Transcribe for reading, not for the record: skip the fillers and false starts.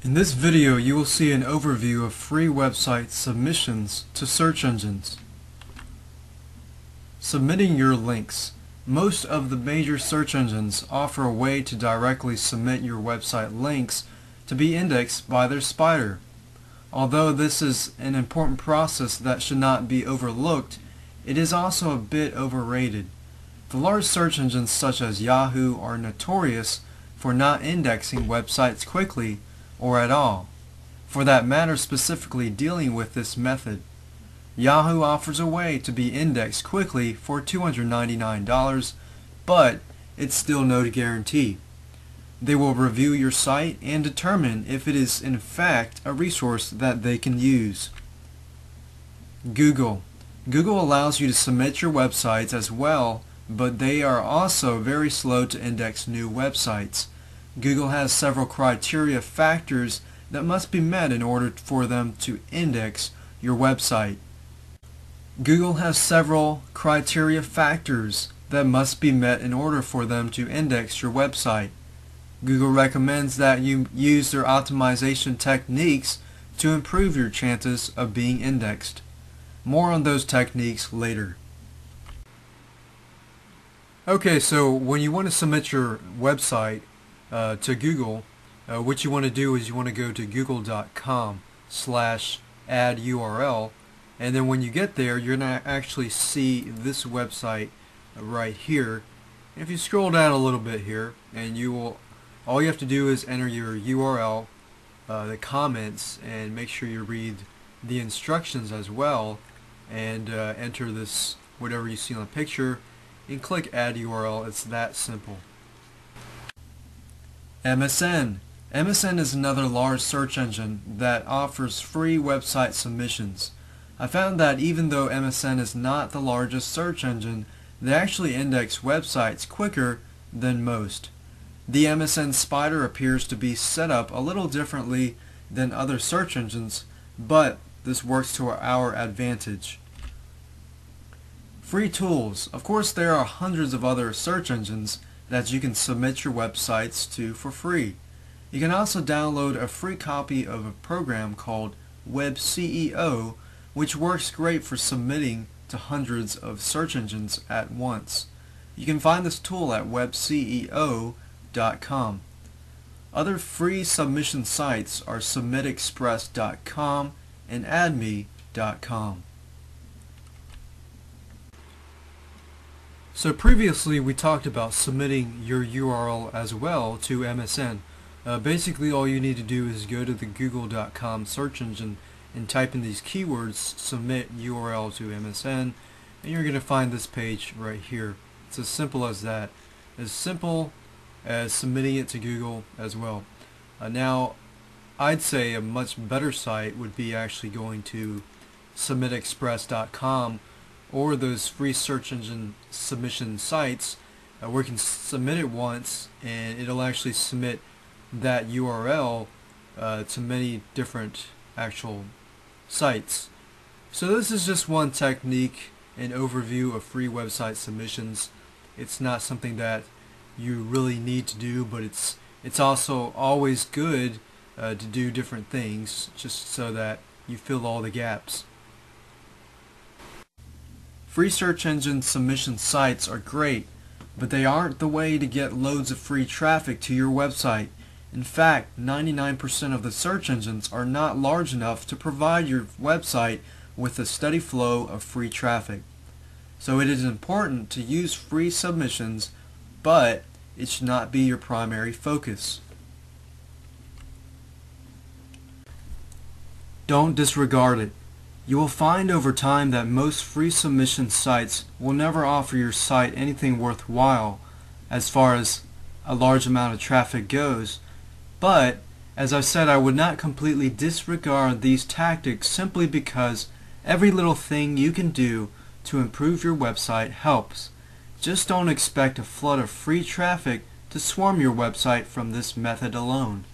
In this video, you will see an overview of free website submissions to search engines. Submitting your links. Most of the major search engines offer a way to directly submit your website links to be indexed by their spider. Although this is an important process that should not be overlooked, it is also a bit overrated. The large search engines such as Yahoo are notorious for not indexing websites quickly or at all. For that matter, specifically dealing with this method, Yahoo offers a way to be indexed quickly for $299, but it's still no guarantee. They will review your site and determine if it is in fact a resource that they can use. Google allows you to submit your websites as well, but they are also very slow to index new websites. Google has several criteria factors that must be met in order for them to index your website. Google has several criteria factors that must be met in order for them to index your website. Google recommends that you use their optimization techniques to improve your chances of being indexed. More on those techniques later. Okay, so when you want to submit your website to Google, what you want to do is you want to go to google.com/add URL, and then when you get there, you're going to actually see this website right here. And if you scroll down a little bit here, and all you have to do is enter your URL, the comments, and make sure you read the instructions as well, and enter this whatever you see on the picture, and click add URL. It's that simple. MSN is another large search engine that offers free website submissions. I found that even though MSN is not the largest search engine, they actually index websites quicker than most. The MSN spider appears to be set up a little differently than other search engines, but this works to our advantage. Free tools. Of course, there are hundreds of other search engines that you can submit your websites to for free. You can also download a free copy of a program called WebCEO, which works great for submitting to hundreds of search engines at once. You can find this tool at WebCEO.com. Other free submission sites are SubmitExpress.com and AdMe.com. So previously we talked about submitting your URL as well to MSN. Basically all you need to do is go to the google.com search engine and type in these keywords, submit URL to MSN, and you're going to find this page right here. It's as simple as that. As simple as submitting it to Google as well. Now I'd say a much better site would be actually going to SubmitExpress.com or those free search engine submission sites where you can submit it once and it'll actually submit that URL to many different actual sites. So this is just one technique and overview of free website submissions. It's not something that you really need to do, but it's also always good to do different things just so that you fill all the gaps. Free search engine submission sites are great, but they aren't the way to get loads of free traffic to your website. In fact, 99% of the search engines are not large enough to provide your website with a steady flow of free traffic. So it is important to use free submissions, but it should not be your primary focus. Don't disregard it. You will find over time that most free submission sites will never offer your site anything worthwhile as far as a large amount of traffic goes. But, as I said, I would not completely disregard these tactics simply because every little thing you can do to improve your website helps. Just don't expect a flood of free traffic to swarm your website from this method alone.